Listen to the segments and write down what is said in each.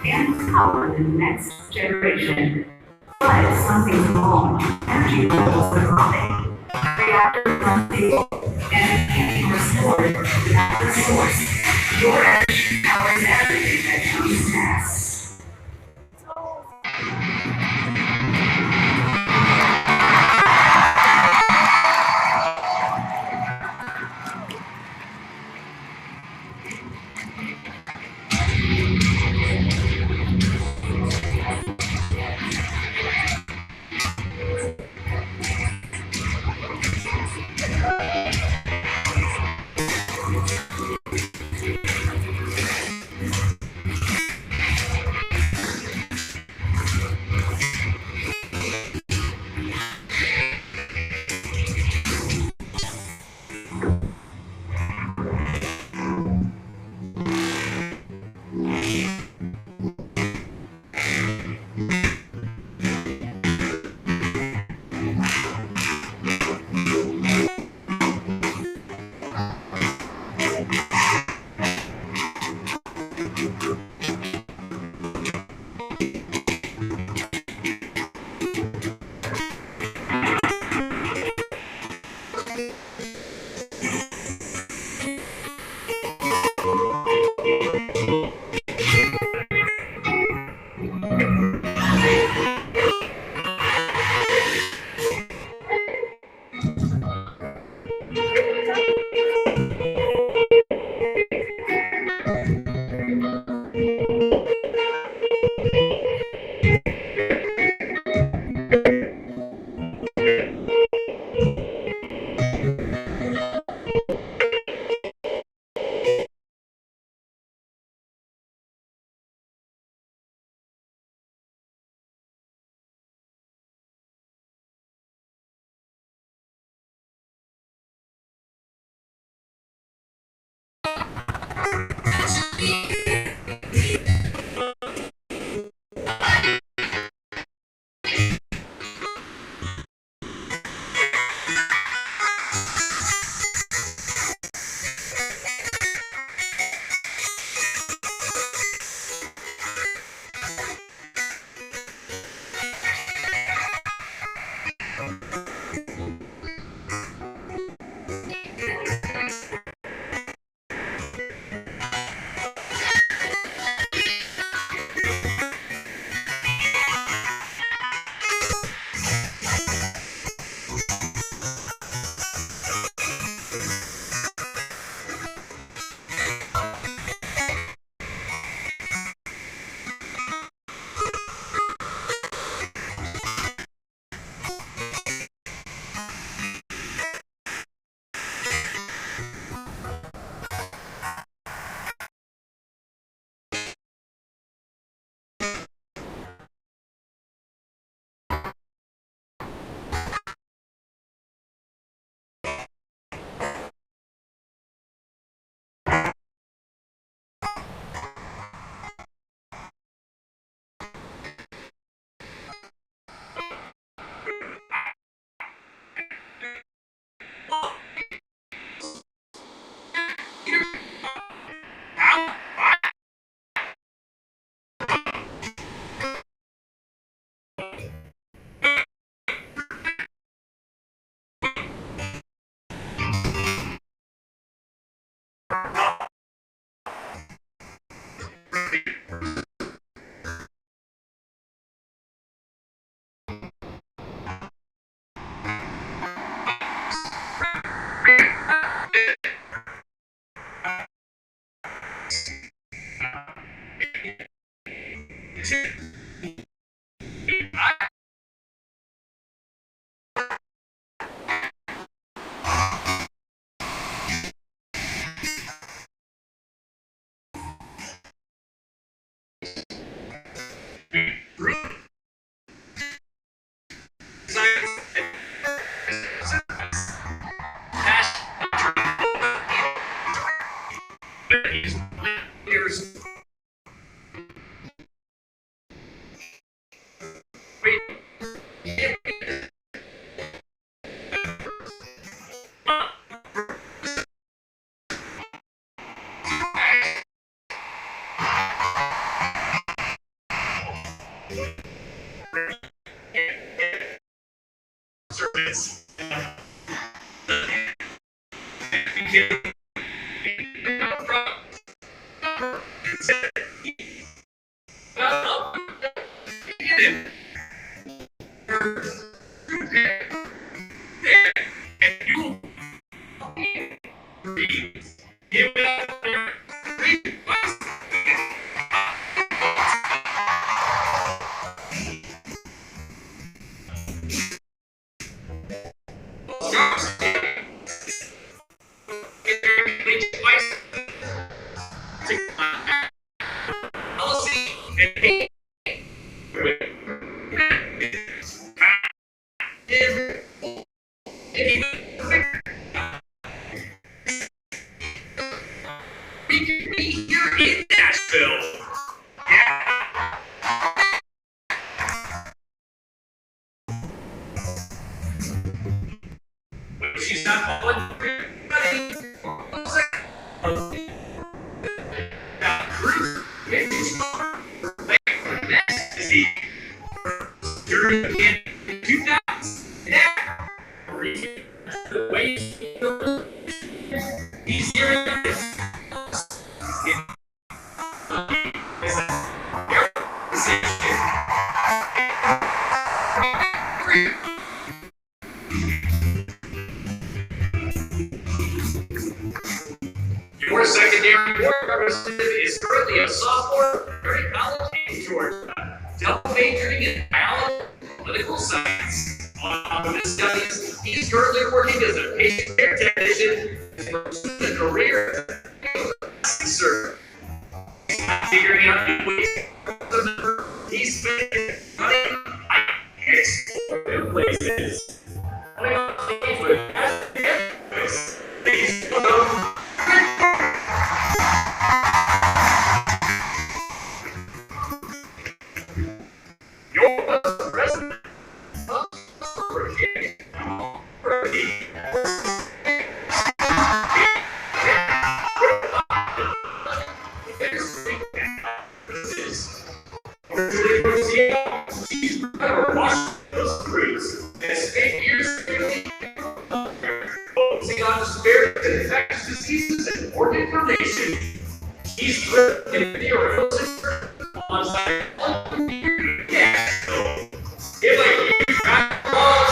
and power the next generation. But something's wrong. Energy levels are dropping. Reactor unstable. And can't be restored without the source. Your energy powers everything that comes next. Your secondary board representative is currently a sophomore at college in Georgia, double majoring in biology and political science. On top of his studies, he's currently working as a patient care technician and pursuing a career as a officer. Figuring out new ways to remember, he's spending money and exploring places. Coming on stage with campus, please welcome your president of Virginia. She's never washed those fruits and spent years focusing on severe infectious diseases and organ donation. He's driven in the neurosis alongside give a huge round of applause.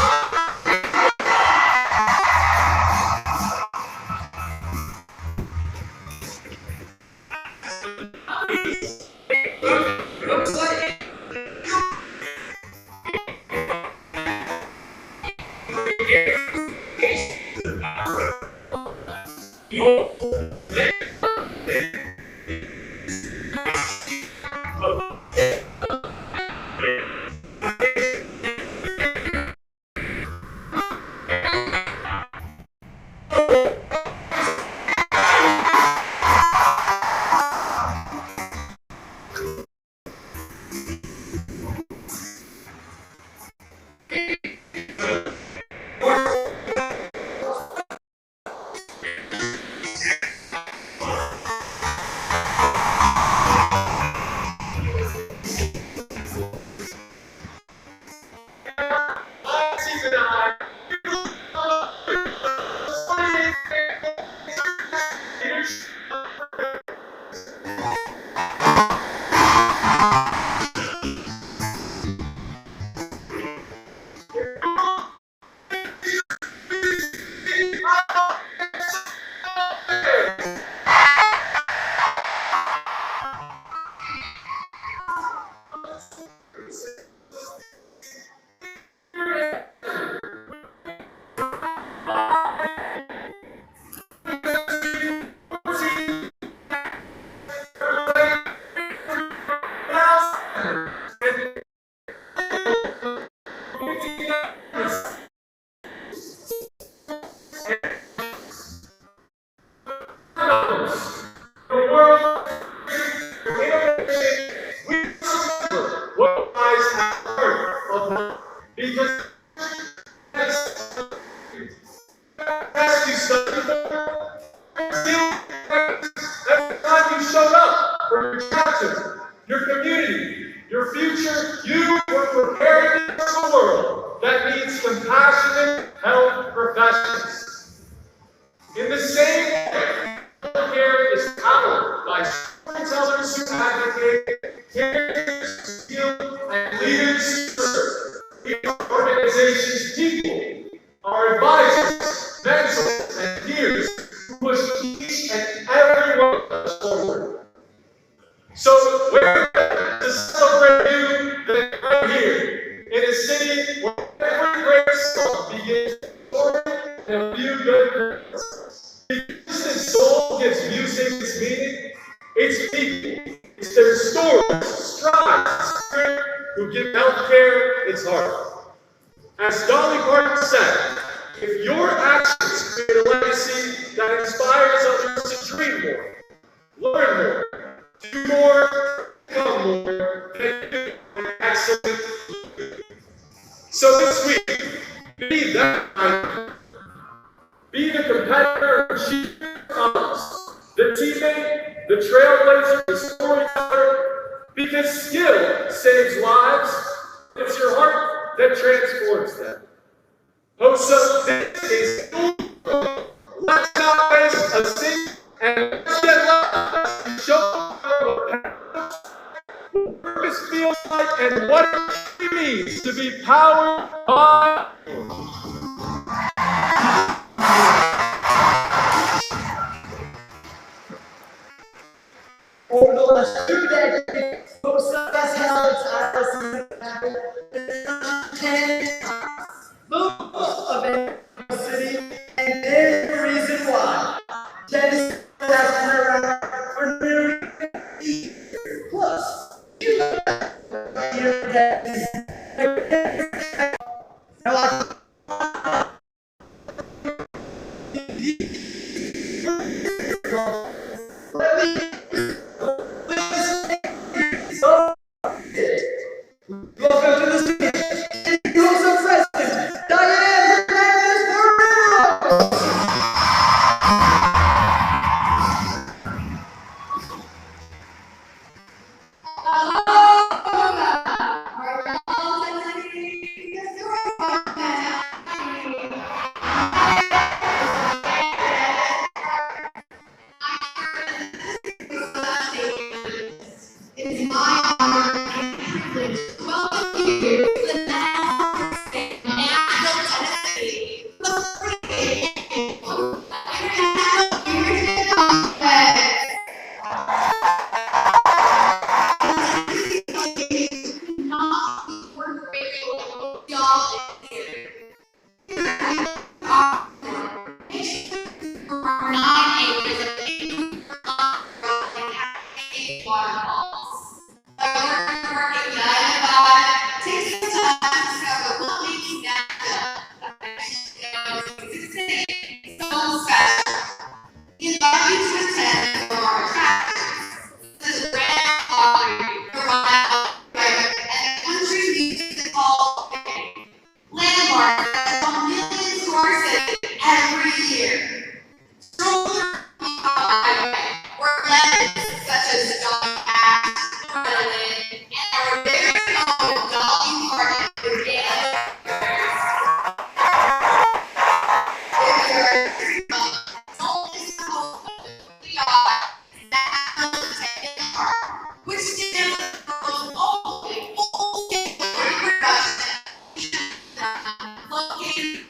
commerce, the world of innovation, we remember what you guys have learned of life. Because as you study for, every time you showed up for your chapter, your community, your future, you were preparing for a world that needs compassionate health professionals. In the same way, healthcare is powered by storytellers who advocate, caregivers who heal, and leaders who serve. Our organization's people, our advisors, mentors, and peers who push each and every one of us forward. So we're to celebrate you right here in a city where every great song begins with a story and a few good words. Because the soul gives music its meaning, it's people, it's their stories, strides, spirit who give healthcare its heart. As Dolly Parton said, if your actions create a legacy that inspires others to dream more, learn more, do more, become more, then do an excellent. So this week, be that icon. Be the competitor who cheers others, the teammate, the trailblazer, the storyteller, because skill saves lives. It's your heart that transforms them. Hosa, this is your let's not waste a single and let's get love and show what purpose feels like and what it means to be powered by. Over the last 2 decades, Hosa has held most events in the city, and there's the reason why. Tennis has been around for nearly 50 years. Plus, you hear that welcome to the stage, Hosa President, Diane Hernandez Moreno. It is my honor and privilege to welcome you to the National Tennessee. Waterfalls. Like working united by take some time to discover what makes so special. We invite you to attend some of our attractions, such as Grand Pottery, and the Country Music Hall of Fame. Landmarks that draw millions to our city every year. Strollers where legends such as John Ash, and our very own Dolly Parton began. Which stands for the only full-scale production located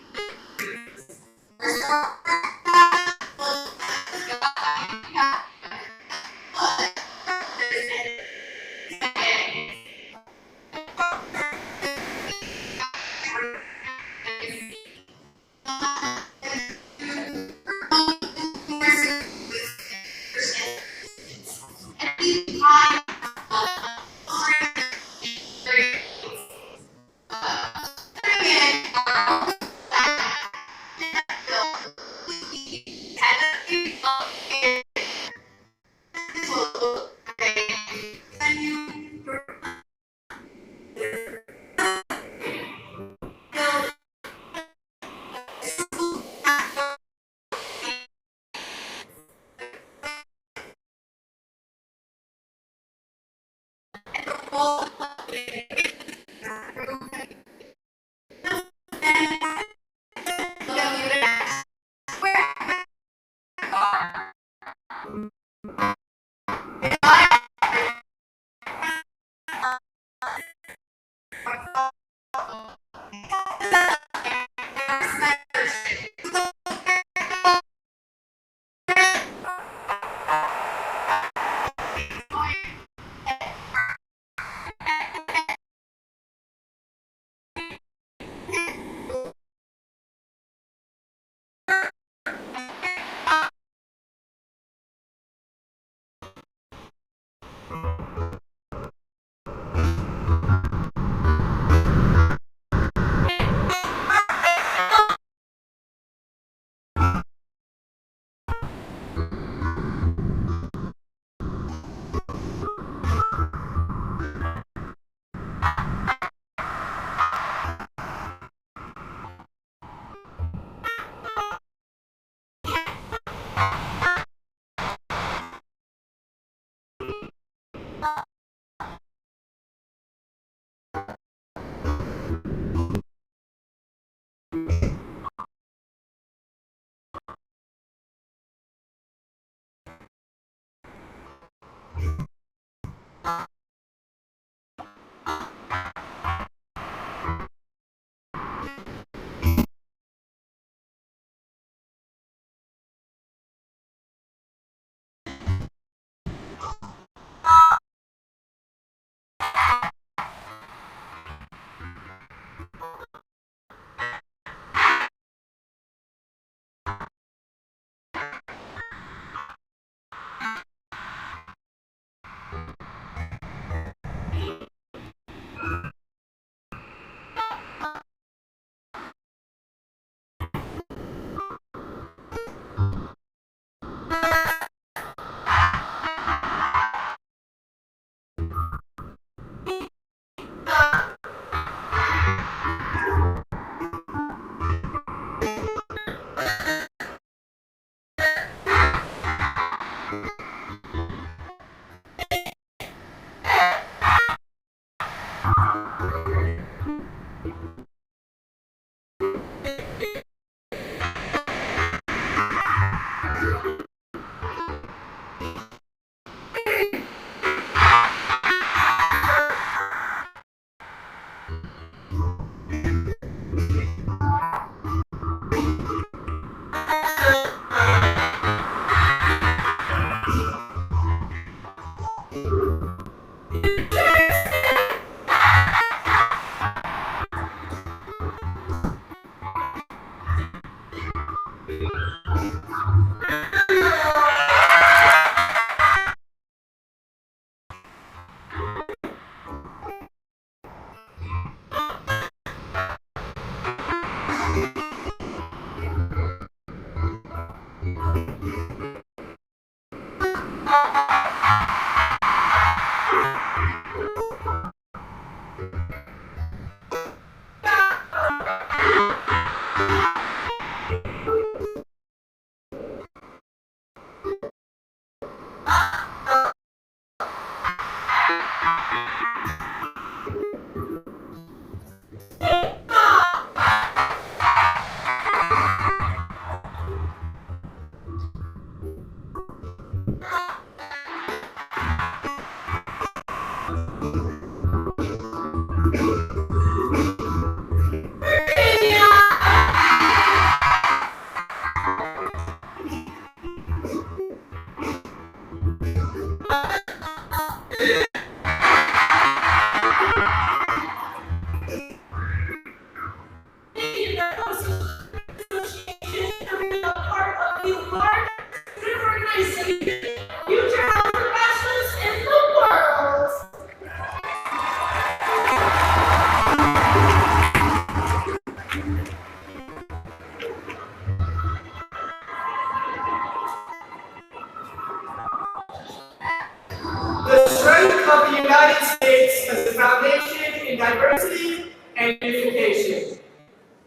The strength of the United States as a foundation in diversity and unification.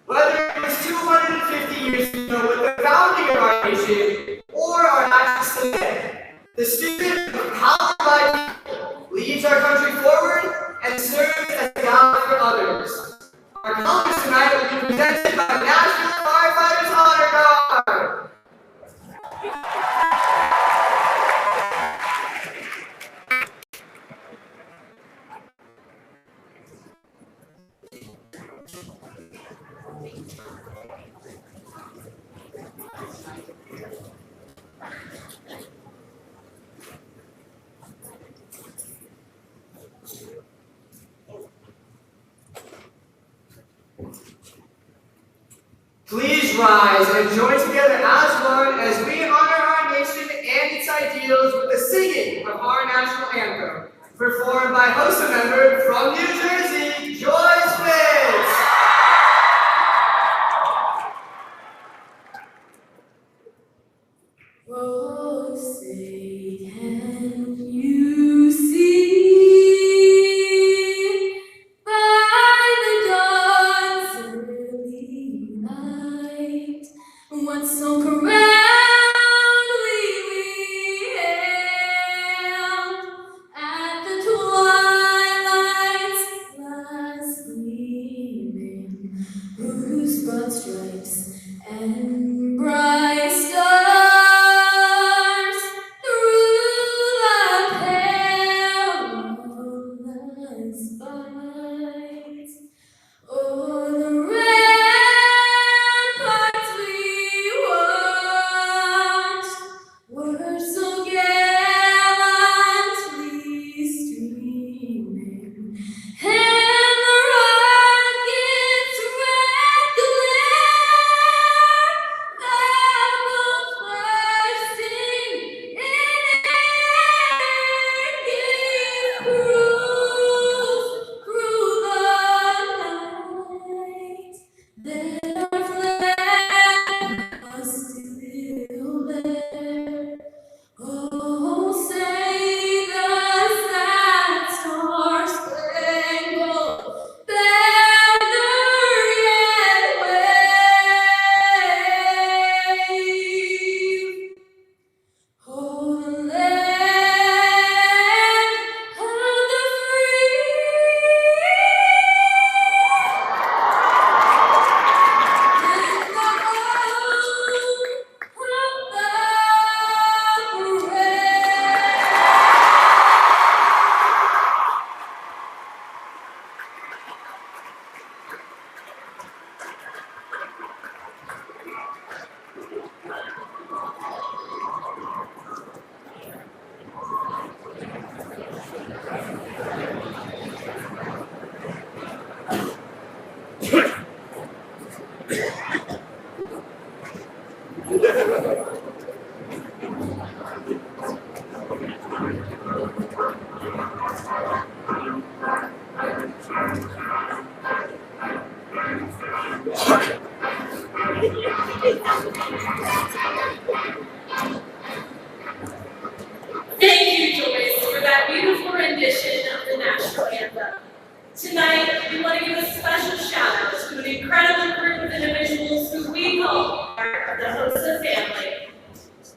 Whether it was 250 years ago with the founding of our nation or our national today, the spirit of power leads our country forward and serves as a guide for others. Our colors tonight will be presented by the National Firefighters Honor Guard. Please rise and join together as one as we honor our nation and its ideals with the singing of our national anthem, performed by Hosa member from New Jersey, Joyce Fitz. Oh, say, can you see by the dawn's early light what so proudly we hailed at the twilight's last gleaming, whose broad stripes and bright stars Thank you, Joyce, for that beautiful rendition of the national anthem. Tonight, we want to give a special shout out to an incredible group of individuals who we call part of the Hosa family.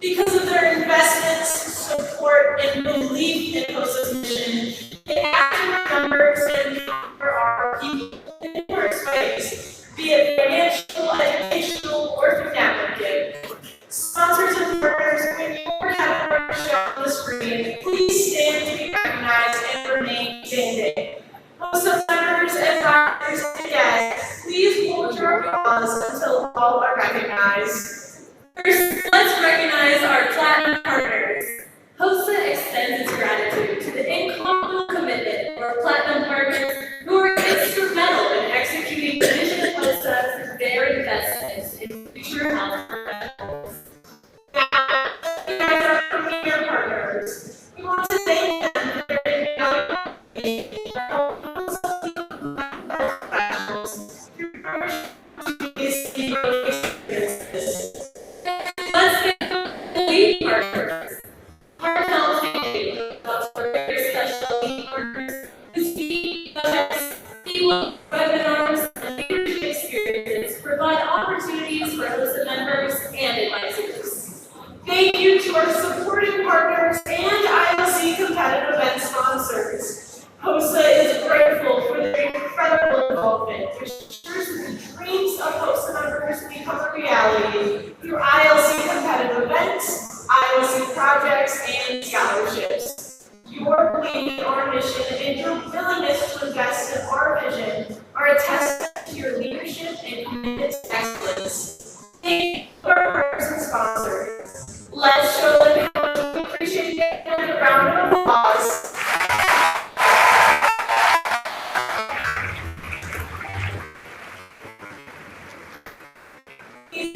Because of their investments, support, and belief in Hosa's mission, they active members and empower our people in numerous ways, be it financial, educational, or through networking. Sponsors and partners, when you have a show on the screen, please stand to be recognized and remain standing. Hosa members, advisors, and guests, please hold your applause until all are recognized. First, let's recognize our platinum partners. Hosa extends its gratitude to the incomparable commitment of our platinum partners who are instrumental in executing the vision of Hosa through their investments in future health professionals. Now, we have our premier partners. We want to thank them for their invaluable professionals through opportunities in growing businesses. Let's get the lead partners. Heartfelt thank you to our very special lead partners who speak, events, webinars, and leadership experiences provide opportunities for Hosa members and advisors. Thank you to our supporting partners and ILC competitive event sponsors. Hosa is grateful for their incredible involvement, which ensures that the dreams of Hosa members become a reality through ILC competitive events, ILC projects, and scholarships. Your belief in our mission and your willingness to invest in our vision are a testament to your leadership and commitment to excellence. Thank you to our partners and sponsors. Let's show them how much we appreciate it and a round of applause. Please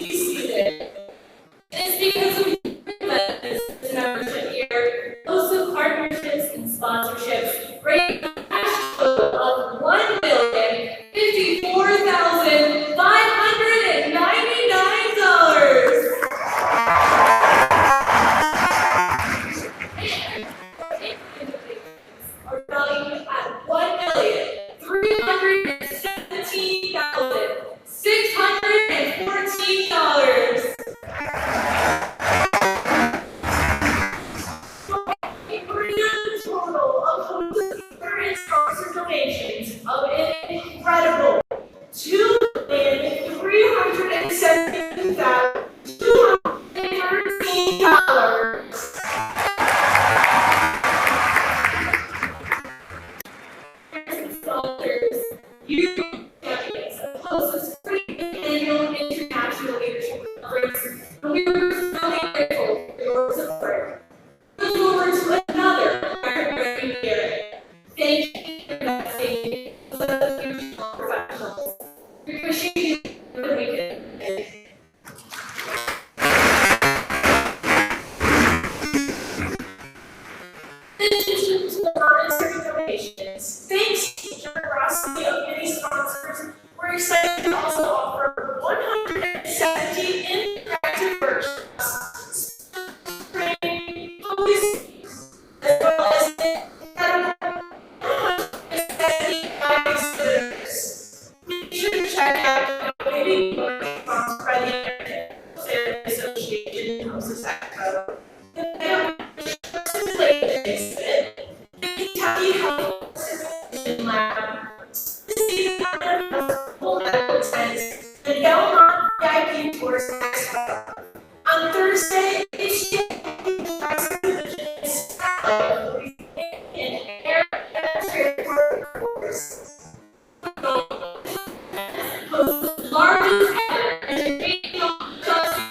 exhibit, the Kentucky Health System Lab, the season of full tents, the Belmont VIP Tours Expo. On Thursday, it's in air force. Largest ever educational trust.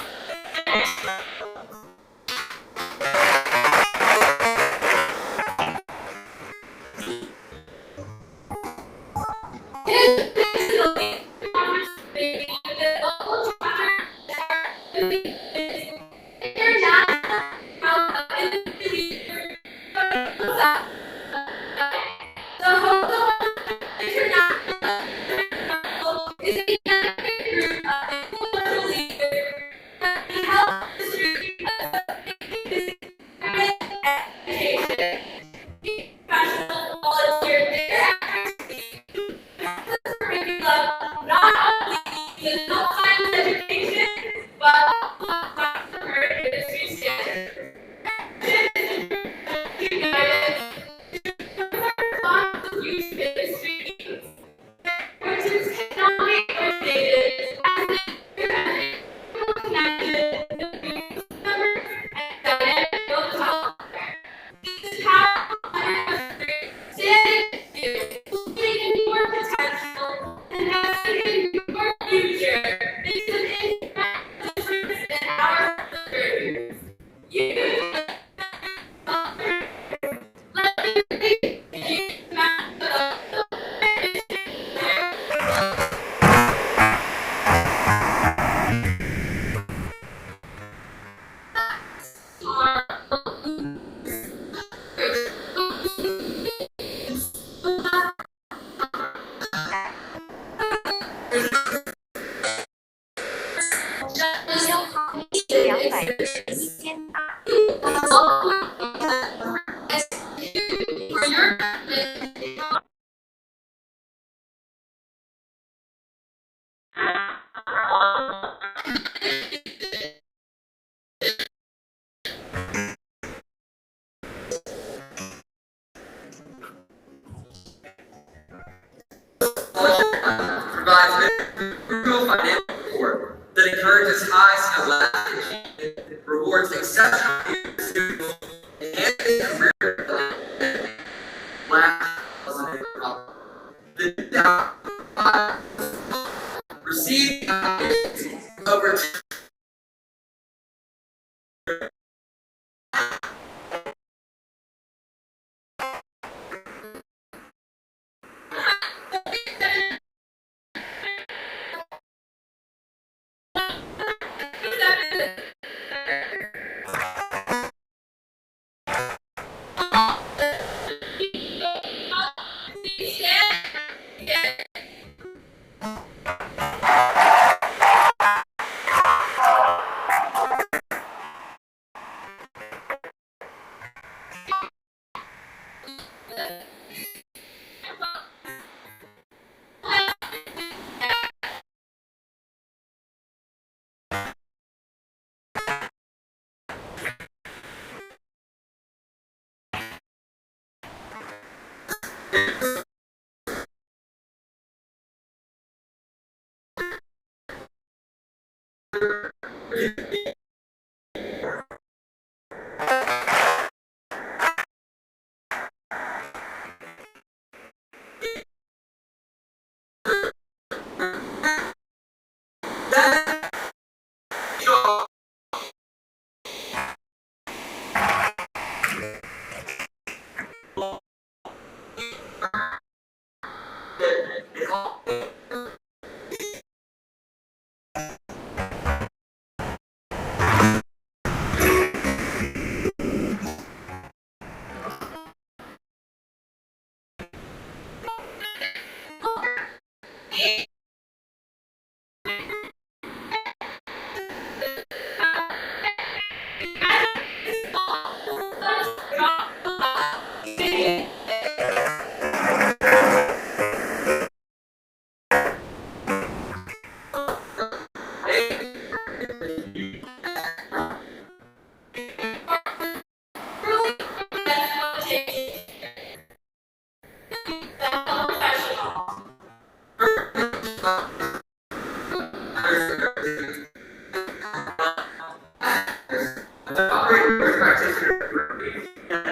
Provides crucial financial support that encourages high skill lab, rewards exceptional students, enhances career development, received over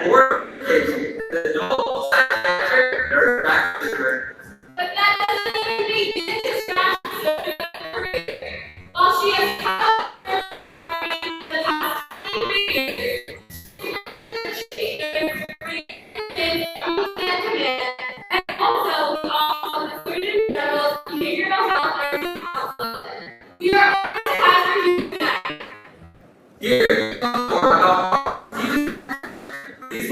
workplace, the adult nurse practitioner. But that doesn't make this distraction while she has the last 3 years. And also all the student general behavioral health and counseling. We are after you tonight. Here, these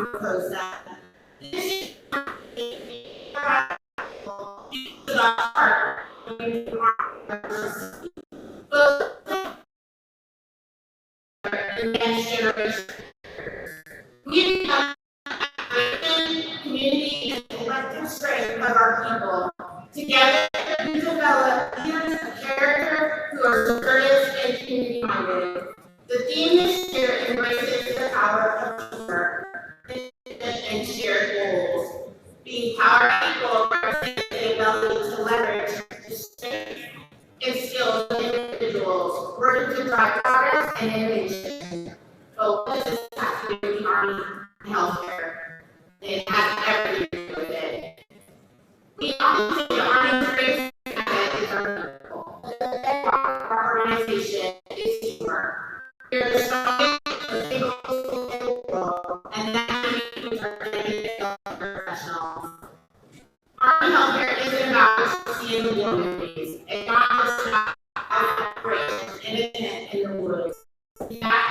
Hosa. The next generation. We have community and collective strength of our people. Together, we develop leaders of character who are courageous and community-minded. The theme this year embraces the power of teamwork and shared goals. Being power people represents the ability to leverage the strengths and skills of individuals, working to drive progress and innovation. Focus is community army and healthcare. It has everything to do with it. We often see the army traits as our organization is teamwork. We are the strongest single in the world, and that means our professionals. Army healthcare isn't about seeing the communities. It's not just about operations independent in the woods. We have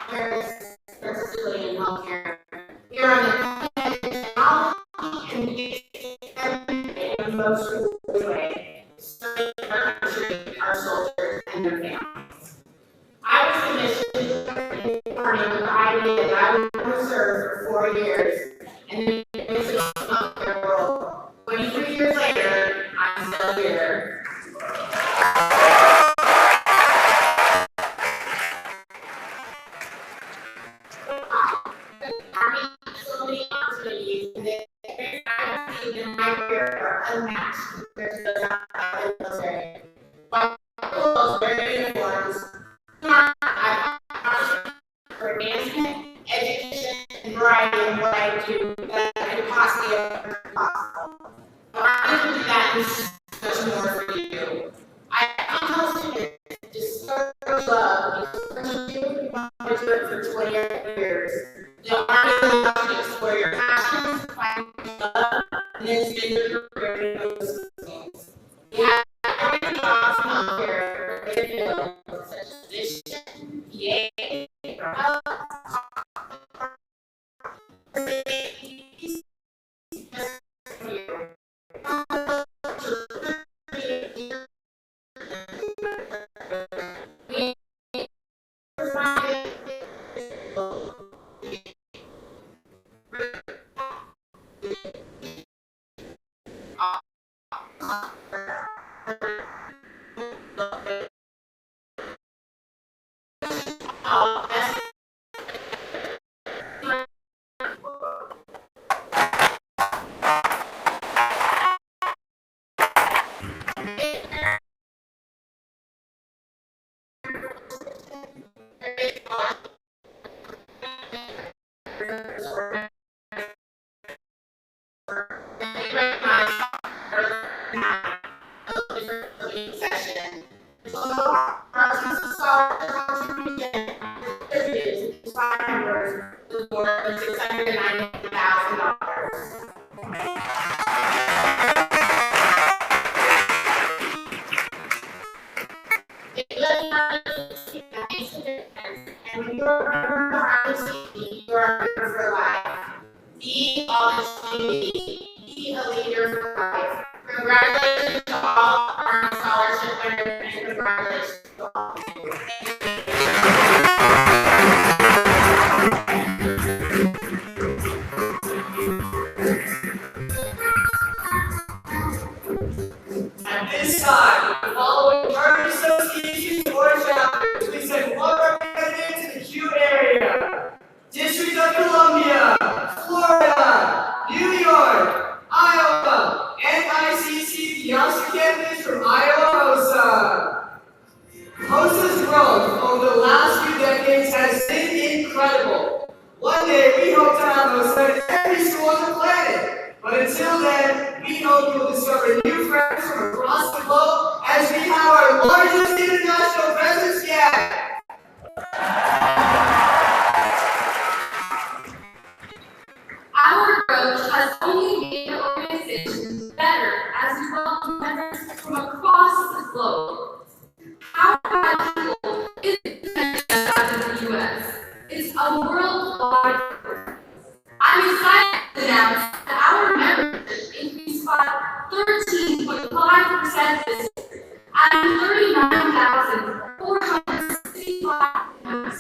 healthcare for civilian healthcare. We are on the technology and in the most real way, serving our country, our soldiers, and their families. I was commissioned in the Army with the idea that I would serve for 4 years and then visit the world. 23 years later, I'm still here. Army so many opportunities and my career are unmatched compared to those outside the military. While those wearing uniforms, I've for advancement, education, and variety in what I do that I could possibly ever possible. But I can do that and much more for you. I tell students to stir love because you want to do it for 20 years. The Army allows you to explore your passions, find love, and then spend your career in those things. We have every job in healthcare, such as physician, PA, health, session. So, you are a member of the Harlem Community, you are a member for life. Be honest community. Be a leader for life. Congratulations to all our scholarship winners and congratulations to all. At this time, the following charter associations or chapters, please send one representative to the Q area. District of Columbia, Florida, New York, Iowa, NICC Piazza campus from Iowa, Hosa. Hosa's growth over the last few decades has been incredible. One day we hope to have Hosa in every school on the planet. But until then, we hope you'll discover new friends from across the globe as we have our largest international presence yet. Our growth has only made our organization better as we welcome members from across the globe. Our goal isn't just in the U.S. It's a worldwide effort. I'm excited to announce that our membership increased by 13.5% this year, adding 39,465 members.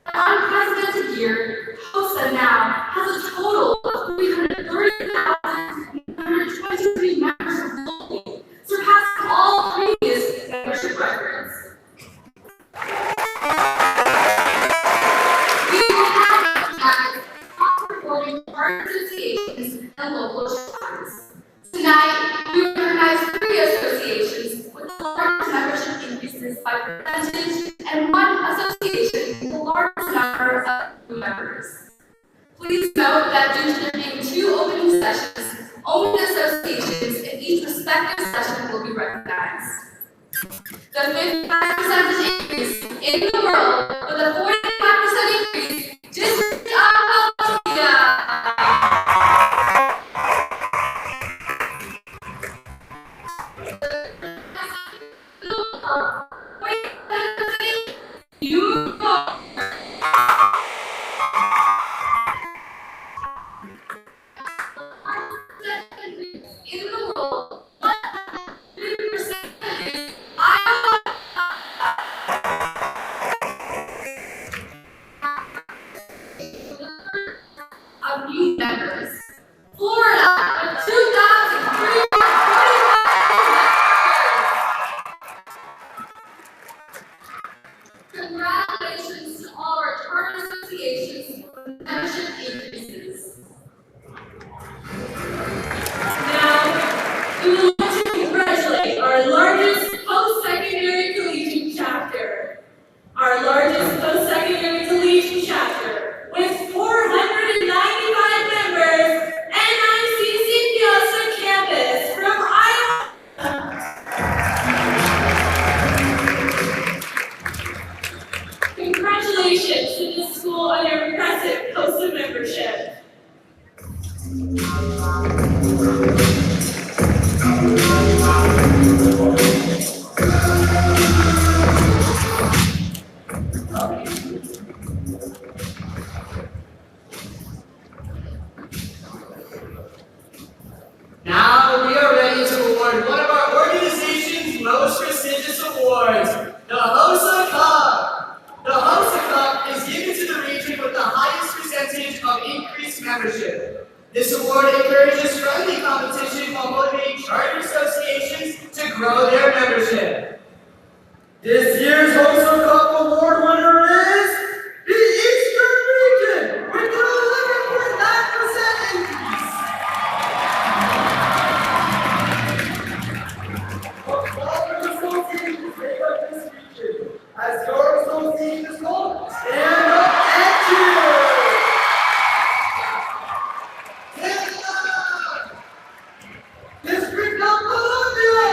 An unprecedented year, Hosa now has a total of 330,923 members globally, surpassing all previous membership records. We will have top-performing art associations and local chapters. Tonight, we recognize 3 associations with the largest membership increases by percentage and 1 association with the largest number of members. Please note that due to there being 2 opening sessions, only the associations in each respective session will be recognized. The 55% increase in the world with a 45% increase, District of Columbia. You go. In the world, 100% Iowa. Of new members. Florida with 2,345 members. Congratulations to all our charter associations for membership increases. Now, we would like to congratulate our largest post-secondary collegiate chapter. Our largest post-secondary collegiate chapter, with 495 members, NICC Piazza campus from Iowa. Congratulations to the school on your impressive Hosa membership. Now we are ready to award one of our organization's most prestigious awards, the Hosa Cup. The Hosa Cup is given to the region with the highest percentage of increased membership. This award encourages friendly competition while motivating charter associations to grow their membership. This year's Hosa Cup award winner is the Eastern Region with an 11.9% increase. Associations make up this region. As your association is called, stand up and cheer! Stand up! District of Columbia!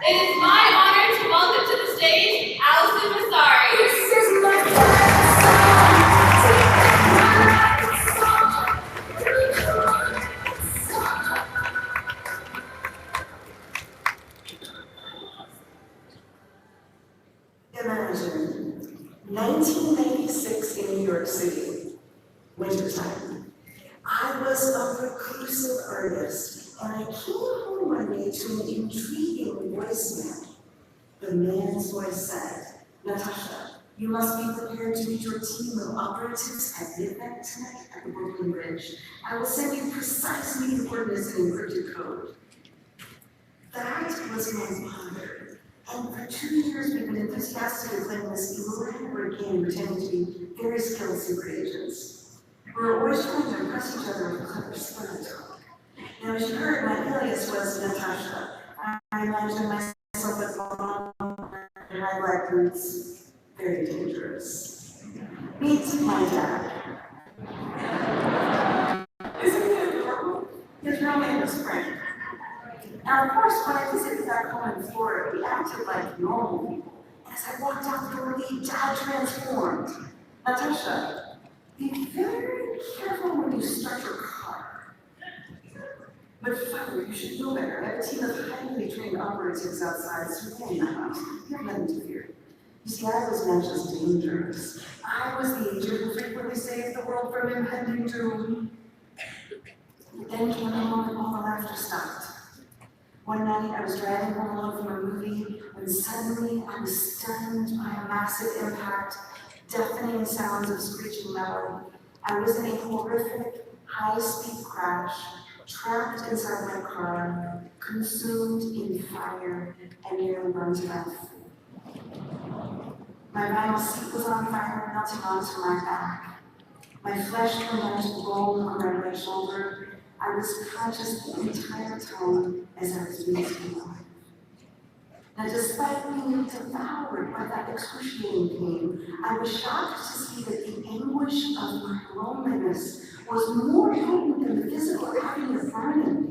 It is my honor to welcome to the stage Allison Masari. This is my favorite song. Imagine 1996 in New York City, wintertime. I was a reclusive artist, and I came home one day to an intriguing voicemail. The man's voice said, "Natasha, you must be prepared to meet your team of operatives at midnight tonight at the Brooklyn Bridge. I will send you precise meeting coordinates and encrypted code." That was my father. And for 2 years, we've been enthusiastically playing this elaborate game pretending to be very skilled secret agents. We were always trying to impress each other with clever smart talk. Now, as you heard, my alias was Natasha. I imagined myself with long and high black boots, very dangerous. Meet my dad. Isn't he adorable? His real name was Frank. Now, of course, when I visited back home in Florida, we acted like normal people. As I walked out the door, Dad transformed. "Natasha, be very careful when you start your car." "But Father, you should know better. I have a team of highly trained operatives outside surveilling the house. You have nothing to fear." You see, I was not just dangerous. I was the agent who frequently saved the world from impending doom. But then came a moment when all the laughter stopped. One night, I was driving home alone from a movie when suddenly I was stunned by a massive impact, deafening sounds of screeching metal. I was in a horrific, high-speed crash, trapped inside my car, consumed in fire, and nearly burned to death. My vinyl seat was on fire, melting onto my back. My flesh turned into gold on my right shoulder. I was conscious the entire time as I was being alive. Now, despite being devoured by that excruciating pain, I was shocked to see that the anguish of my loneliness was more potent than the physical agony of burning.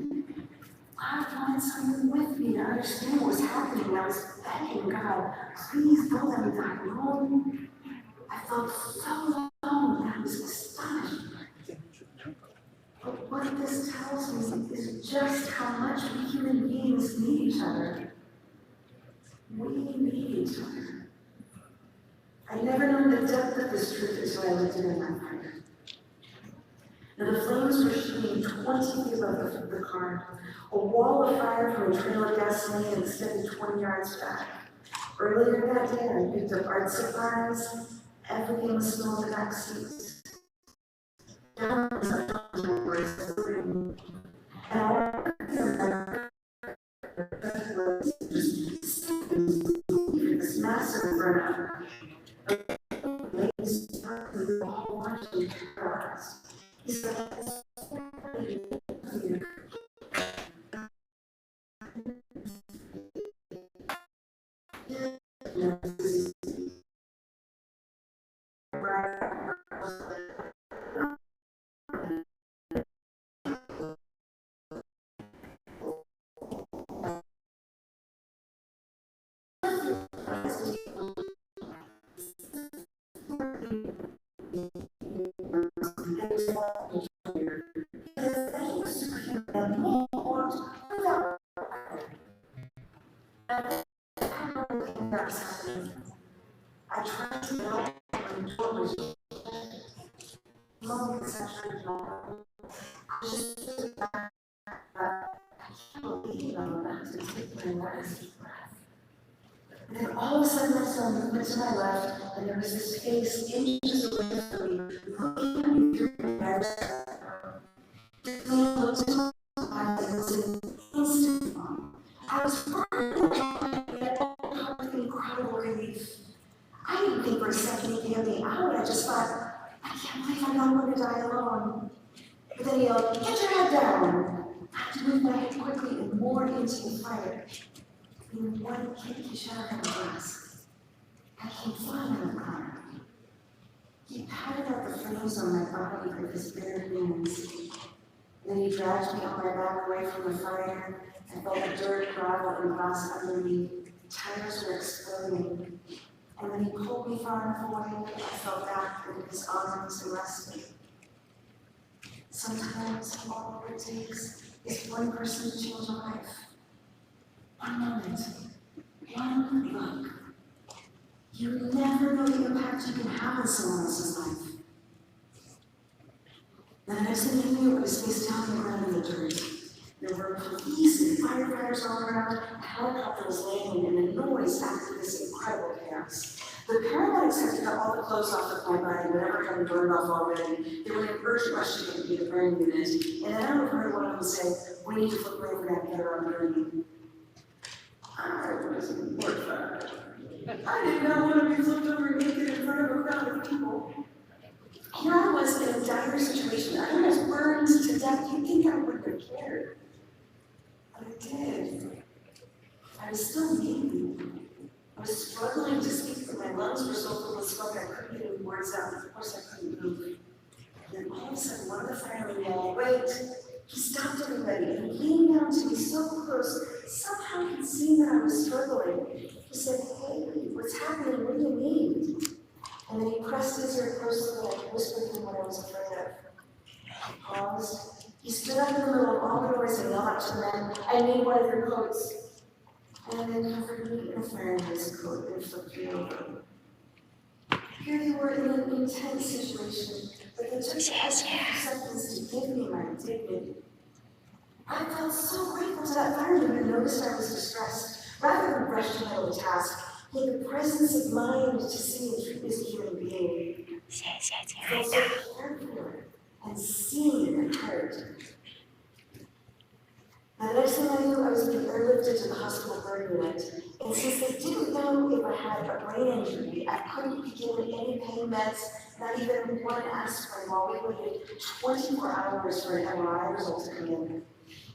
I wanted someone with me to understand what was happening. I was begging God, "Please don't let me die alone." I felt so alone, I was astonished. But what this tells me is just how much we human beings need each other. We need each other. I'd never known the depth of this truth until I lived in that fire. Now the flames were shooting 20 feet above the car. A wall of fire from a trail of gasoline extended 20 yards back. Earlier that day, I picked up art supplies. Everything was still in the back seat. This massive burnout. Ladies all watching terrorized. He said, I tried to know when the door was long session. I just I can't believe I'm about to take my last breath. And then all of a sudden I saw movement to my left, and there was this face inches away from me, looking at me through the bars. This man looked into my eyes and was an instant bomb. I was incredible relief. I didn't think for a second he'd get me out. I just thought, I can't believe I'm not going to die alone. But then he yelled, "Get your head down!" I had to move my head quickly and more into the fire. In one kick, he shattered my glass. I came flying out of the car. He patted out the flames on my body with his bare hands. then he dragged me on my back away from the fire. I felt the dirt, gravel, and glass under me. Tires were exploding. And when he pulled me far enough away, I fell back into his arms and rested. Sometimes all it takes is one person to change a life. One moment, one look. You never know the impact you can have on someone else's life. The next thing I knew, I was face down on the ground in the dirt. There were police and firefighters all around. A helicopter was landing, and the noise added to this incredible chaos. The paramedics had to cut all the clothes off of my body, whatever had been burned off already. They were in an urgent rush to get me to the burn unit. And then I overheard one of them say, "We need to flip over that and get her on burning." I was mortified. I did not want to be flipped over naked in front of a crowd of people. Here I was in a dire situation. I was burned to death. You'd think I wouldn't have cared. But I did. I was still me. I was struggling to speak, but my lungs were so full of smoke I couldn't get any words out. Of course, I couldn't move. And then all of a sudden, one of the firemen yelled, "Wait!" He stopped everybody and he leaned down to me so close. Somehow he'd seen that I was struggling. He said, "Hey, what's happening? What do you need?" And then he pressed his ear closer and I whispered to him what I was afraid of. He paused. He stood up in the middle of all the noise and yelled out to the men, "I need one of your coats." And then covered me in a Fahrenheit's coat and flipped me over. Here they were in an intense situation, but they took the extra few seconds to give me my dignity. I felt so grateful to that fireman who noticed I was distressed. Rather than rush to handle the task, he had the presence of mind to see and treat me as a human being. I felt so cared for and seen and heard. Now, the next thing I knew, I was being airlifted to the hospital burn unit. And since they didn't know if I had a brain injury, I couldn't be given any pain meds, not even one aspirin, while we waited 24 hours for an MRI result to come in.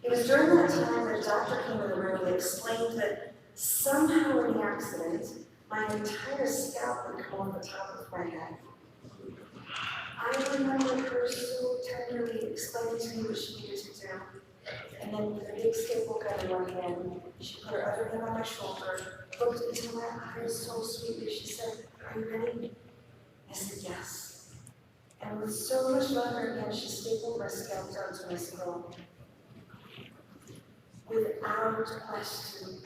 It was during that time that a doctor came in the room and explained that somehow in the accident, my entire scalp would come off the top of my head. I remember her so tenderly explaining to me what she needed to do. And then with a big staple gun in one hand, she put her other hand on my shoulder, looked into my eyes so sweetly. She said, "Are you ready?" I said, "Yes." And with so much love again, she stapled my scalp down to my skull. Without question,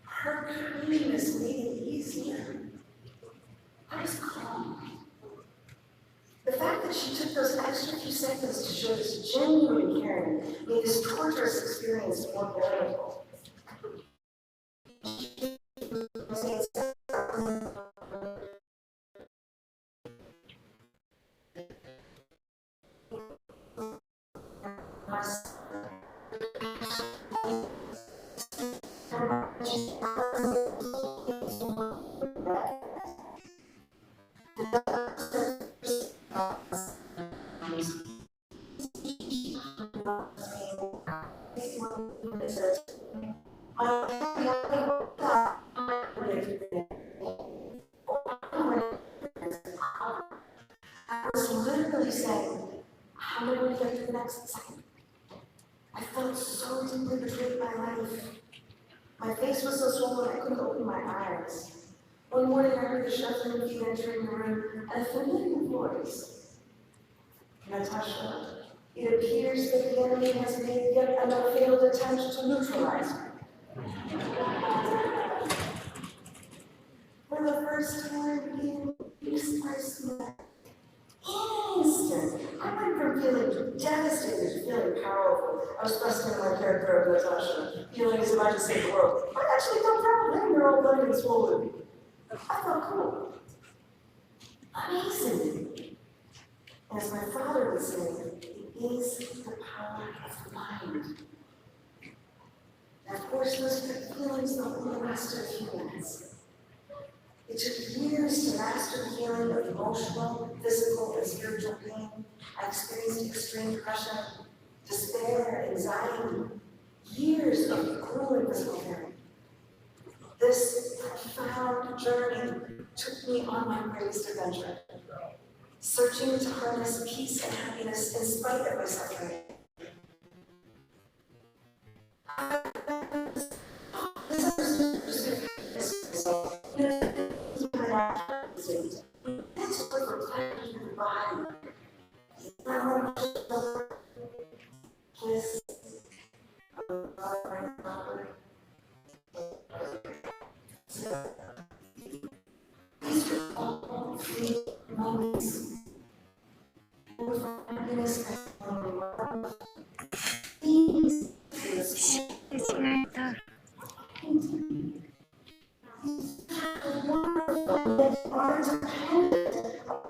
her kindness made it easier. I was calm. The fact that she took those extra few seconds to show this genuine caring made this torturous experience more bearable. I was literally saying, "How am I going to get to the next second?" I felt so deeply betrayed by life. My face was so swollen I couldn't open my eyes. One morning I heard the shuffling feet entering the room and a familiar voice. "Natasha, it appears that the enemy has made yet another failed attempt to neutralize me." For the first time in this person, instant, I went from feeling devastated to feeling powerful. I was thrusting my character of Natasha, feeling as if I could save the world. I actually felt proud of they're all bloody and swollen. I felt cool. Amazing. As my father would say, it is the power of the mind. And of course, those feelings don't only last a few minutes. It took years to master the healing of emotional, physical, and spiritual pain. I experienced extreme depression, despair, anxiety, years of grueling physical pain. This profound journey took me on my greatest adventure, searching to harness peace and happiness in spite of my suffering.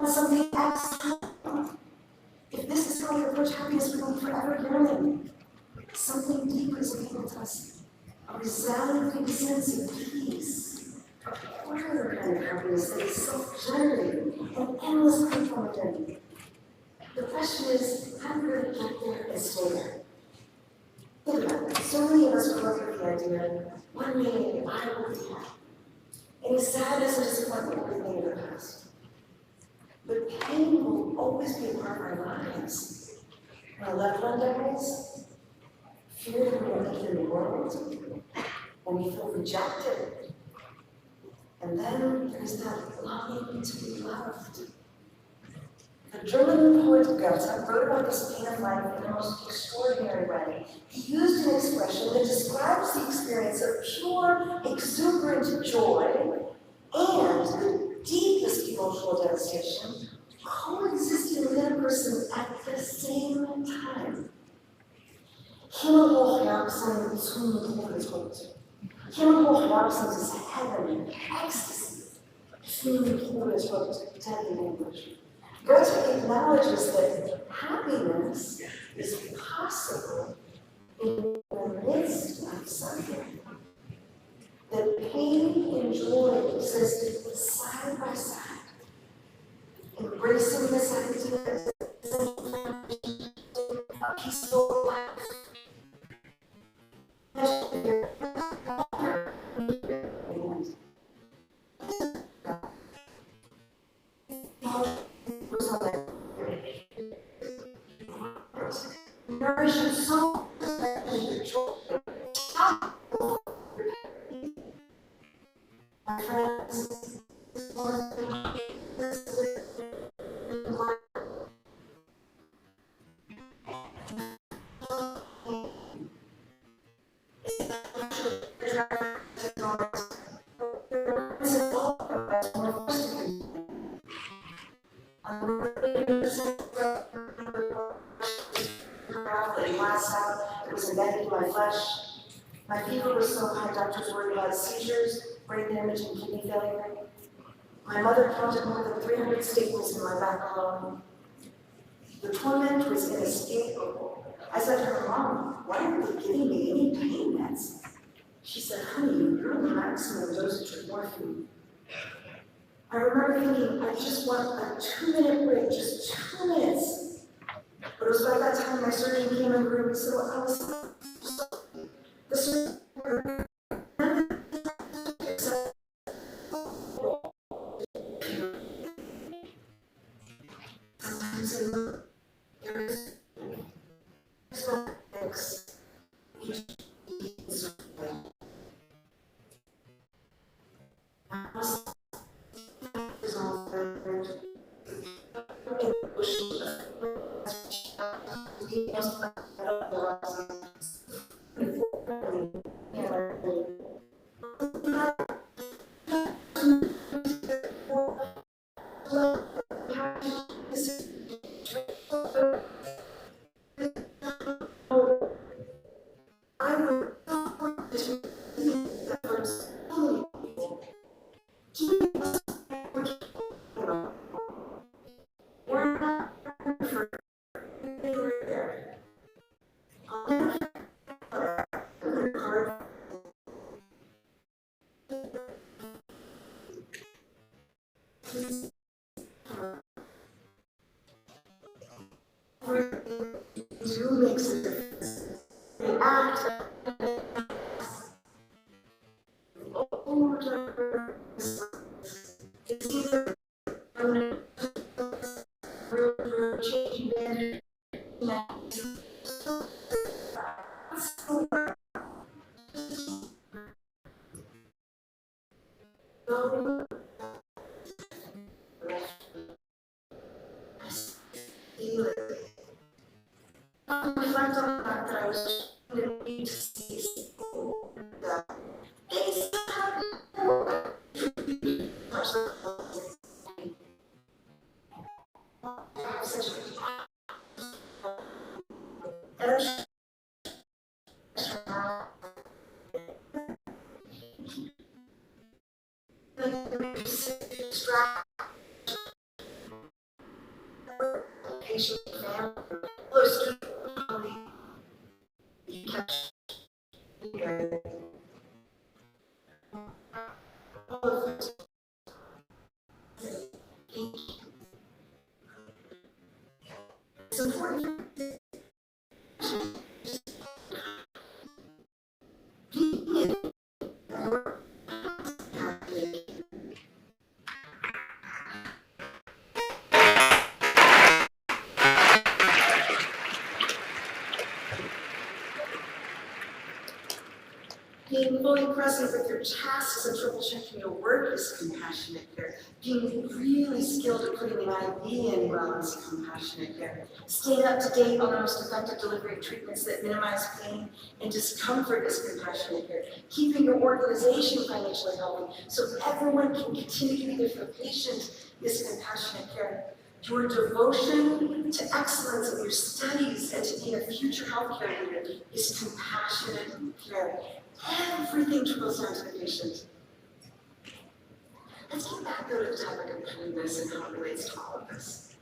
Something abstract. If this is how we approach happiness, we will forever yearning. Something deeper is available to us. A resounding sense of peace. A quieter kind of happiness that is self-generating and endlessly fulfilling. The question is, how do we really get there and stay there? Think about it. So many of us grew up with the idea, one day I will be happy. Any sadness or disappointment will remain in the past. But pain will always be a part of our lives. When a loved one dies, fear that we won't make it in the world, when we feel rejected. And then there's that longing to be loved. The German poet Goethe wrote about this pain of life in the most extraordinary way. He used an expression that describes the experience of pure, exuberant joy and the deepest emotional devastation coexisting within a person at the same time. Himmelhochjagsen zum Todesgott. Himmelhochjagsen is heaven, ecstasy. Zum Todesgott, in English. Goethe acknowledges that happiness is possible in the midst of suffering. That pain and joy exist side by side. Embracing this idea as a peaceful life. Nourish your soul and your joy. My friends, it was embedded in my flesh. My fever was so high, doctors worried about seizures, brain damage, and kidney failure. My mother counted more than 300 staples in my back alone. The torment was inescapable. I said to her, Mom, why aren't they giving me any pain meds? She said, honey, you're on the maximum dosage of morphine. I remember thinking, I just want a 2-minute break, just 2 minutes. But it was about that time my surgeon came in the room and said, well, Allison, this makes a difference. The act Reflect on the fact that I was going to need to see school. They still have patient family, close to it's important. Being fully present with your tasks and triple checking your work is compassionate care. Being really skilled at putting an IV in well is compassionate care. Staying up to date on the most effective delivery treatments that minimize pain and discomfort is compassionate care. Keeping your organization financially healthy so everyone can continue to be there for the patient is compassionate care. Your devotion to excellence in your studies and to being a future healthcare leader is compassionate care. Everything trickles down to the patient. Let's get back though to the topic of kindness and how it relates to all of this.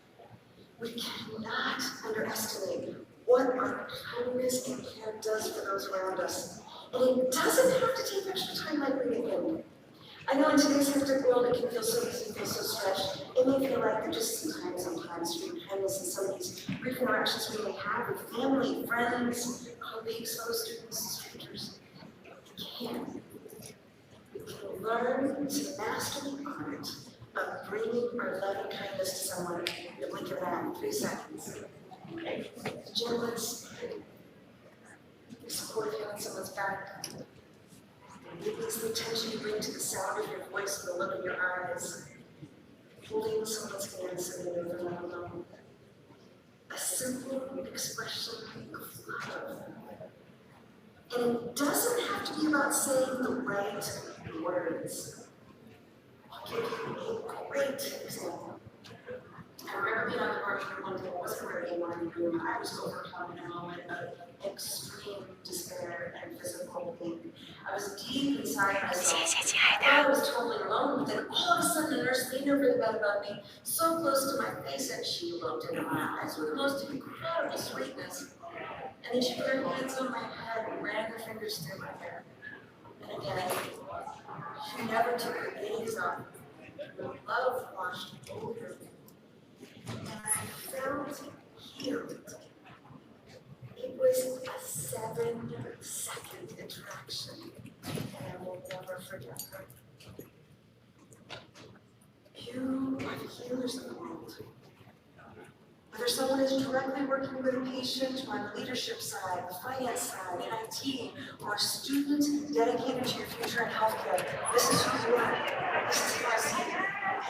We cannot underestimate what our kindness and care does for those around us. And it doesn't have to take extra time like we begin. I know in today's hectic world it can feel so easy, feel so stretched. It may feel like there's just some time sometimes to be kindness in some of these brief interactions we may have with family, friends, colleagues, fellow students, and strangers. We can learn to master the art of bringing our loving kindness to someone in the blink of an eye, 3 seconds. Gentleness, supportive hand on someone's back. It means the attention you bring to the sound of your voice and the look in your eyes. Holding someone's hand so they never let alone. A simple expression of love. And it doesn't have to be about saying the right words. I'll give you a great example. I remember being on the market one day, I wasn't ready in my room. I was overcome in a moment of extreme despair and physical pain. I was deep inside myself. I thought I was totally alone, but then all of a sudden the nurse leaned over the bed above me, so close to my face, and she looked into my eyes with the most incredible sweetness. And then she put her hands on my head and ran her fingers through my hair. And again, she never took her gaze off. The love washed over me. And I felt healed. It was a 7-second interaction, and I will never forget her. You are the healers of the world. Whether someone is directly working with a patient on the leadership side, the finance side, in IT, or a student dedicated to your future in healthcare, this is who you are. This is who I see.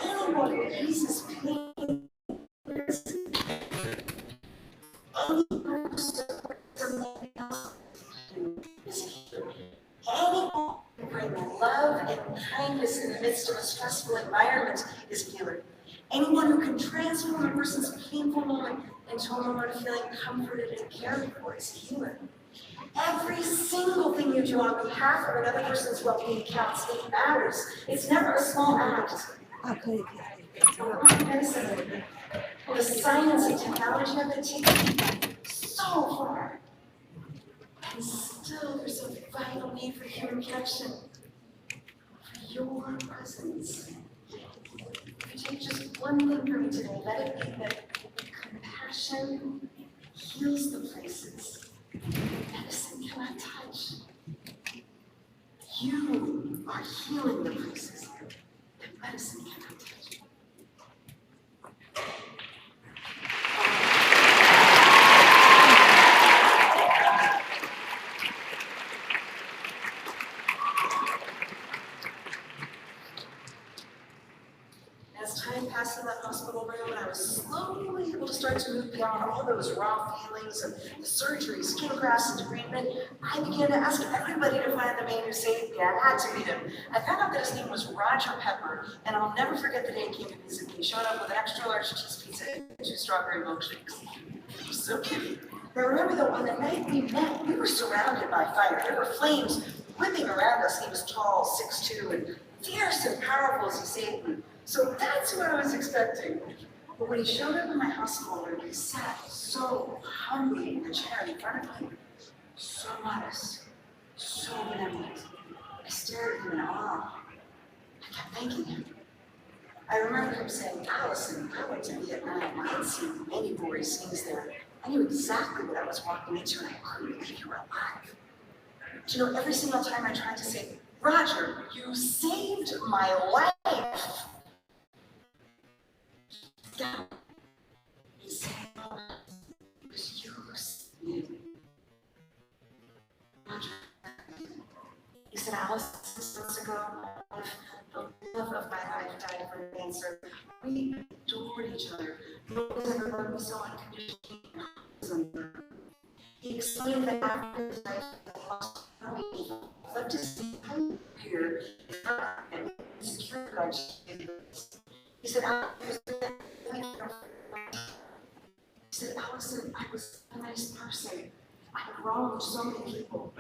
Anyone who eases pain, anyone who supports something else is here. Anyone who brings love and kindness in the midst of a stressful environment is healer. Anyone who can transform a person's painful moment into a moment of feeling comforted and cared for is healer. Every single thing you do on behalf of another person's well-being counts. It matters. It's never a small act. The science and technology have been taken so far. And still there's a vital need for human connection. For your presence. If you take just one thing from me today, let it be that compassion heals the places medicine cannot touch. You are healing the places that medicine cannot touch. surgery, skin grafts, and debridement, I began to ask everybody to find the man who saved me. I had to meet him. I found out that his name was Roger Pepper, and I'll never forget the day he came to visit me. He showed up with an extra large cheese pizza and 2 strawberry milkshakes. He was so cute. Now remember though, on the night we met, we were surrounded by fire. There were flames whipping around us. He was tall, 6'2", and fierce and powerful as he saved me. So that's what I was expecting. But when he showed up in my hospital room, he sat so humbly in the chair in front of me, so modest, so benevolent. I stared at him in awe. I kept thanking him. I remember him saying, Allison, I went to Vietnam. I had seen many gory scenes there. I knew exactly what I was walking into, and I couldn't believe you were alive. Do you know, every single time I tried to say, Roger, you saved my life. He said, it was you who saved me. Roger. He said, Allison, 6 months ago, the love of my life died from cancer. We adored each other. No one ever loved me so unconditionally. He explained that after his life, he lost me. But to see him here, and secure God. He said, Allison, I was a nice person. I had wronged so many people.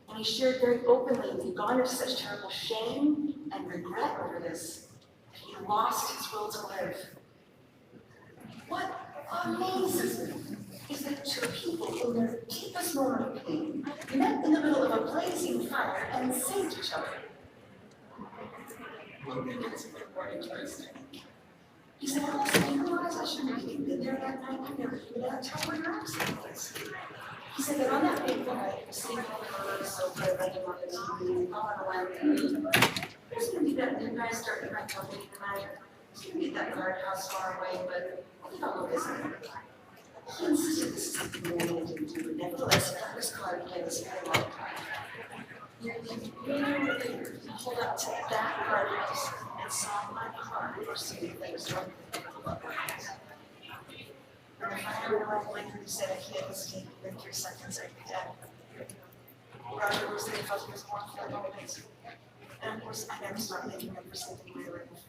And he shared very openly that he'd gone into such terrible shame and regret over this, that he lost his will to live. What amazes me is that 2 people in their deepest moment of pain met in the middle of a blazing fire and saved each other. One thing that's a bit more interesting. He said, Allison, do you realize I shouldn't have even been there that night? I never figured out how your accident was. He said that on that fateful night, he was sitting on the road, so good, letting on the TV, and on the lamp. There's going to be that new guy starting my company tonight. He's going to be at that guardhouse far away, but I think I'll go visit him. He insisted this is something that I didn't do, but nevertheless, he got his car and played this very long time. Nearly a year later, he pulled up to that guardhouse and saw my car for seeing things from the house. When I finally arrived later, he said if he had escaped within 3 seconds, I'd be dead. Roger was saying he was born for moments. And of course, I never stopped thinking of saving my life.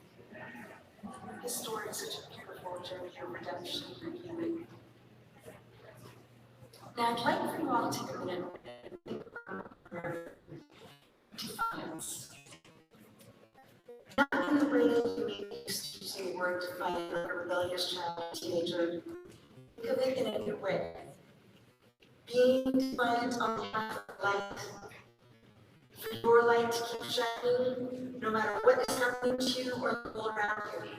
His story is such a beautiful journey of redemption and healing. Now, I'd like for you all to take a minute and think about defiance. Not in the way you may be used to using the word defiant like a rebellious child or teenager. Think of it in a new way. Being defiant on behalf of light, for your light to keep shining, no matter what is happening to you or the world around you.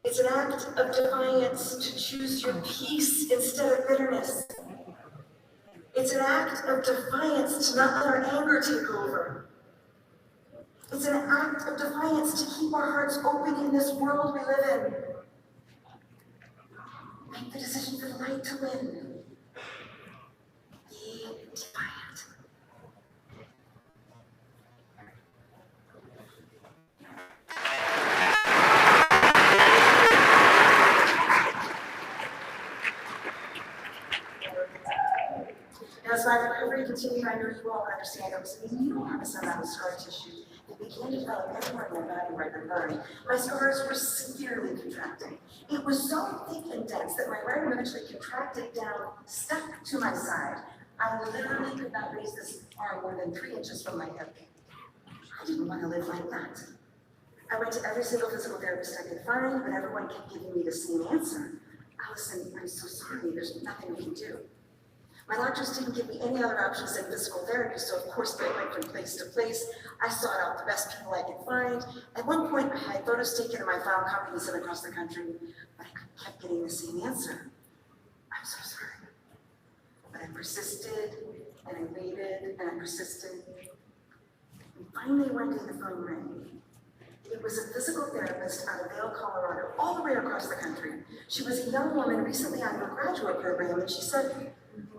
It's an act of defiance to choose your peace instead of bitterness. It's an act of defiance to not let our anger take over. It's an act of defiance to keep our hearts open in this world we live in. Make the decision for the light to win. Be defiant. As my recovery continued, I know you all understand I was an enormous amount of scar tissue that began to develop everywhere in my body where I'd been burned. My scars were severely contracting. It was so thick and dense that my right arm eventually contracted down, stuck to my side. I literally could not raise this arm more than 3 inches from my hip. I didn't want to live like that. I went to every single physical therapist I could find, but everyone kept giving me the same answer. Allison, I'm so sorry, there's nothing we can do. My doctors didn't give me any other options than physical therapy, so of course I went from place to place. I sought out the best people I could find. At one point, I had photos taken of my file companies sent across the country, but I kept getting the same answer. I'm so sorry. But I persisted, and I waited, and I persisted. And finally, one day the phone rang. It was a physical therapist out of Vail, Colorado, all the way across the country. She was a young woman recently out of a graduate program, and she said,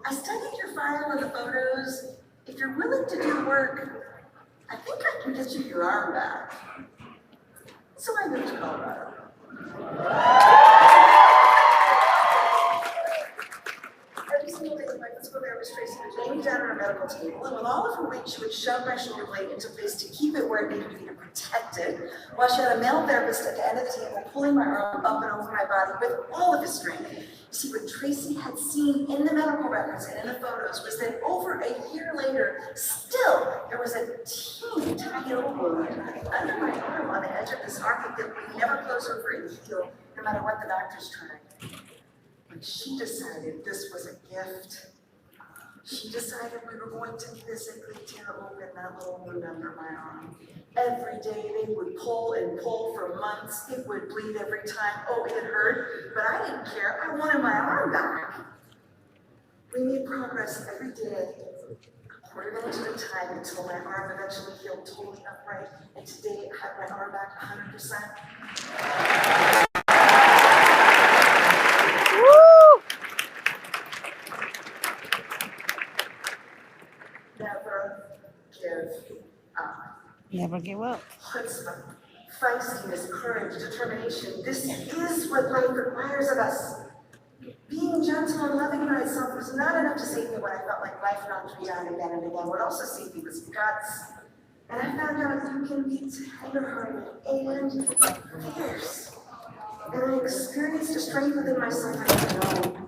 I studied your file and the photos. If you're willing to do the work, I think I can get you your arm back. So I moved to Colorado. every single day my physical therapist Tracy would lay me down on a medical table, and with all of her weight, she would shove my shoulder blade into place to keep it where it needed to be to protect it, while she had a male therapist at the end of the table pulling my arm up and over my body with all of his strength. You see, what Tracy had seen in the medical records and in the photos was that over a year later, still, there was a teeny tiny little wound under my arm on the edge of this armpit that would never close over and heal, no matter what the doctors tried. But she decided this was a gift. She decided we were going to physically tear open that little wound under my arm. Every day they would pull and pull for months. It would bleed every time. Oh, it hurt, but I didn't care. I wanted my arm back. We made progress every day, a quarter minute at a time, until my arm eventually healed totally upright. And today I have my arm back 100%. Never give up. Never give up. Chutzpah, feistiness, courage, determination. This is what life requires of us. Being gentle and loving myself was not enough to save me when I felt like life knocked me down again and again. What also saved me was guts. And I found out you can be tenderhearted and fierce. And I experienced a strength within myself I didn't know.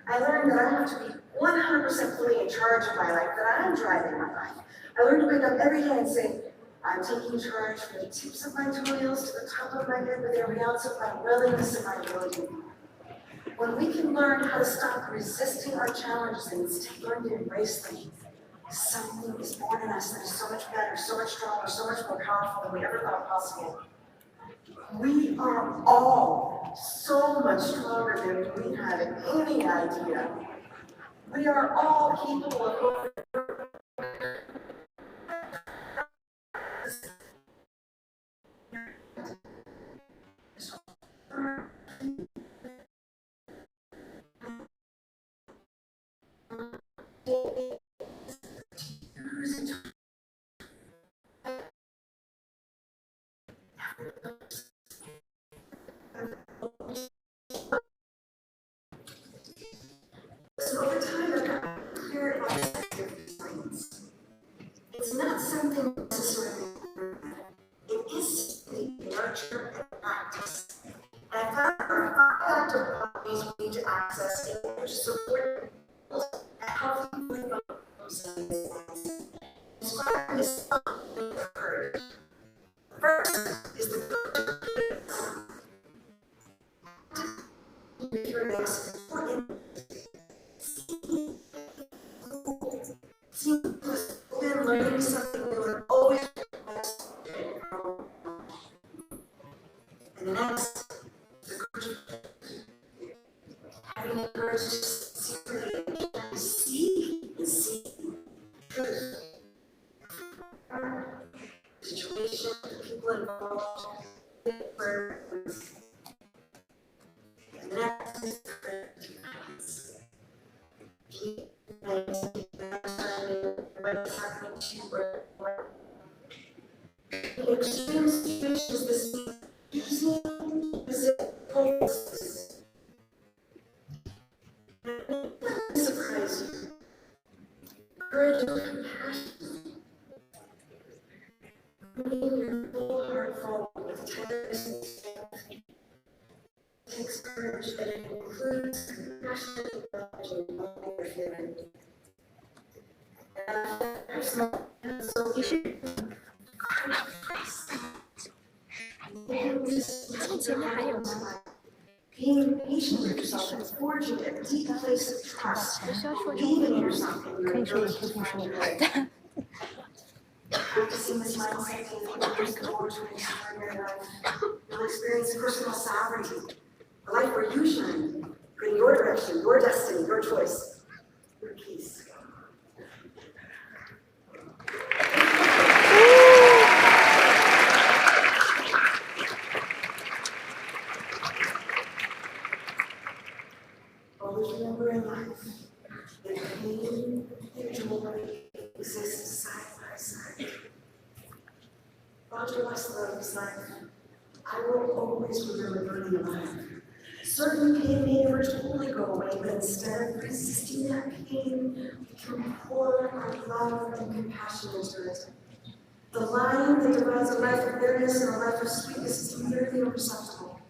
I learned that I have to be 100% fully in charge of my life, that I'm driving my life. I learned to wake up every day and say, I'm taking charge from the tips of my toenails to the top of my head with every ounce of my willingness and my ability. When we can learn how to stop resisting our challenges and instead learn to embrace them, something is born in us that is so much better, so much stronger, so much more powerful than we ever thought possible. We are all so much stronger than we have any idea. We are all capable of So over time, I've gotten clear about science. It's not something necessarily. It is simply nurture and practice. And I found there are 5 active ways we need to access in order to support and healthy living themselves. Describing this courage. First is the good important. Been learning something new and always and the next, the courage, having the courage to see and see truth. Situation, the people involved, and the next is the extreme situations, this using pulses. Surprise you. Courage and compassion. Bringing your full heart forward with tenderness and strength. It takes courage and it includes compassion and acknowledging what you're feeling. You should. 这前面还有吗？ Being patient with yourself and forging a deep place of trust. Believing in yourself and your ability to find joy. Practicing this mindset can opens the door to an extraordinary life. You'll experience personal sovereignty, a life where you shine, creating your direction, your destiny, your choice, your peace. Always remember in life that pain and joy exist side by side. Roger Westlove's life, I will always remember burning alive. Certain pain may never totally go away, but instead of resisting that pain, we can pour our love and compassion into it. The line that divides a life of bitterness and a life of sweetness is merely imperceptible.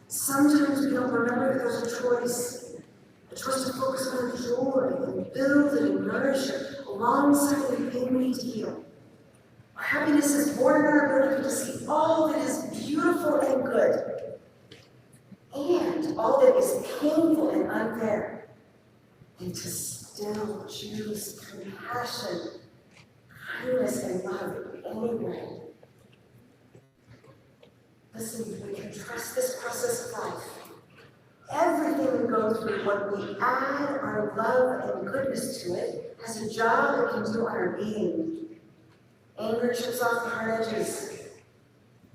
Sometimes we don't remember that there's a choice to focus on joy and build it and nourish it alongside the pain we need to heal. Our happiness is born in our ability to see all that is beautiful and good, and all that is painful and unfair, and to still choose compassion, kindness, and love anyway. Listen, we can trust this process of life. Everything we go through, when we add our love and goodness to it, has a job it can do on our being. Anger chips off the hard edges.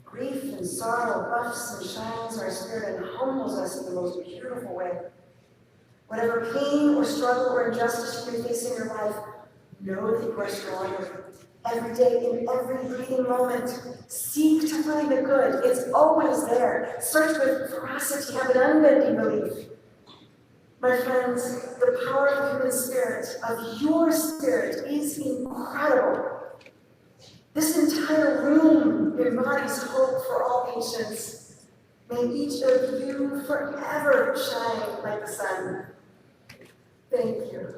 Grief and sorrow buffs and shines our spirit and humbles us in the most beautiful way. Whatever pain or struggle or injustice you may face in your life, know that you are stronger. Every day, in every breathing moment, seek to find the good. It's always there. Search with ferocity, have an unbending belief. My friends, the power of the human spirit, of your spirit, is incredible. This entire room embodies hope for all patients. May each of you forever shine like the sun. Thank you.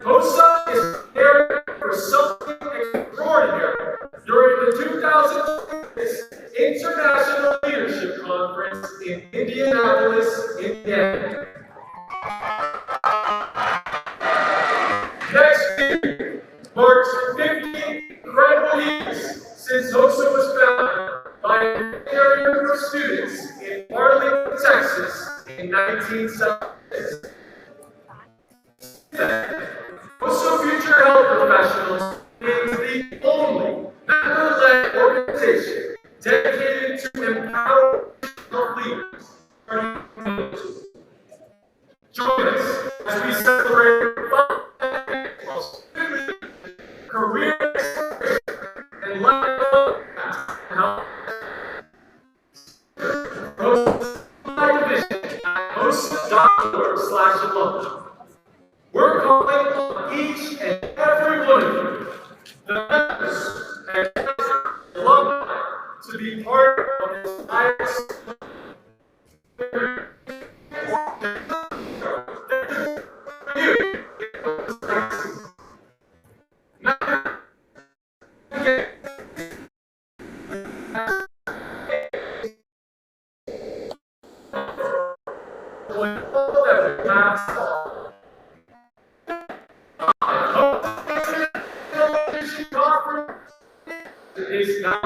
Hosa is preparing for something extraordinary during the 2006 International Leadership Conference in Indianapolis, Indiana. Next year marks 50 incredible years since Hosa was founded by a visionary group of students in Arlington, Texas in 1976. Hosa Future Health Professionals is the only member-led organization dedicated to empowering health leaders. Join us as we celebrate career and lifelong health. Hosa.org/alumni. We're calling on each and every one of you, the members and alumni, to be part of this highest is now